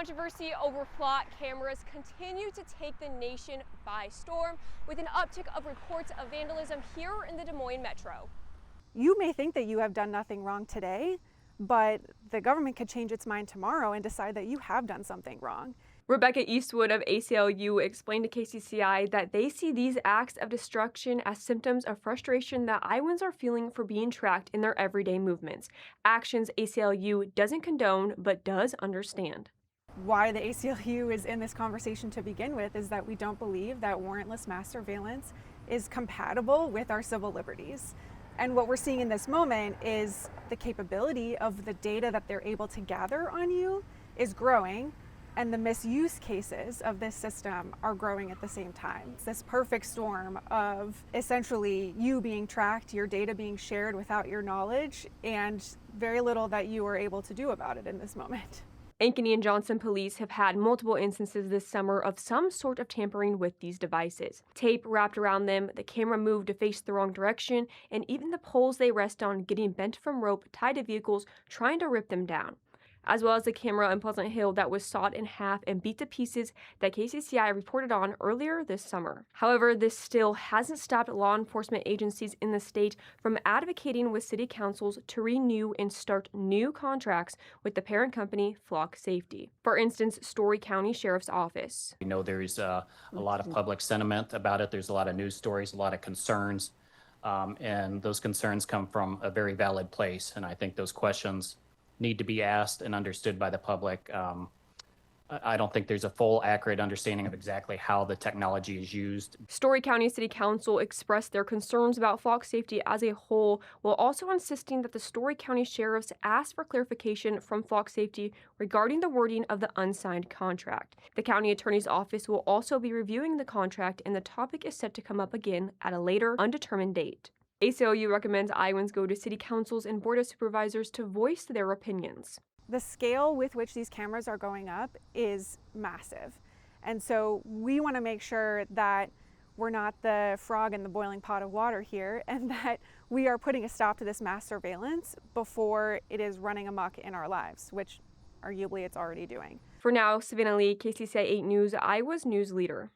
controversy over flock cameras continues to take the nation by storm, with an uptick of reports of vandalism here in the Des Moines metro. You may think that you have done nothing wrong today, but the government could change its mind tomorrow and decide that you have done something wrong. Rebecca Eastwood of ACLU explained to KCCI that they see these acts of destruction as symptoms of frustration that Iowans are feeling for being tracked in their everyday movements, actions ACLU doesn't condone but does understand. Why the ACLU is in this conversation to begin with is that we don't believe that warrantless mass surveillance is compatible with our civil liberties. And what we're seeing in this moment is the capability of the data that they're able to gather on you is growing, and the misuse cases of this system are growing at the same time. It's this perfect storm of essentially you being tracked, your data being shared without your knowledge, and very little that you are able to do about it in this moment. Ankeny and Johnson police have had multiple instances this summer of some sort of tampering with these devices. Tape wrapped around them, the camera moved to face the wrong direction, and even the poles they rest on getting bent from rope tied to vehicles trying to rip them down, as well as the camera in Pleasant Hill that was sawed in half and beat to pieces that KCCI reported on earlier this summer. However, this still hasn't stopped law enforcement agencies in the state from advocating with city councils to renew and start new contracts with the parent company, Flock Safety. For instance, Story County Sheriff's Office. We know there's a lot of public sentiment about it. There's a lot of news stories, a lot of concerns, and those concerns come from a very valid place, and I think those questions need to be asked and understood by the public. I don't think there's a full, accurate understanding of exactly how the technology is used. Story County City Council expressed their concerns about flock safety as a whole, while also insisting that the Story County sheriffs ask for clarification from Flock Safety regarding the wording of the unsigned contract. The county attorney's office will also be reviewing the contract, and the topic is set to come up again at a later, undetermined date. ACLU recommends Iowans go to city councils and board of supervisors to voice their opinions. The scale with which these cameras are going up is massive. And so we want to make sure that we're not the frog in the boiling pot of water here, and that we are putting a stop to this mass surveillance before it is running amok in our lives, which arguably it's already doing. For now, Savannah Lee, KCCI 8 News, Iowa's news leader.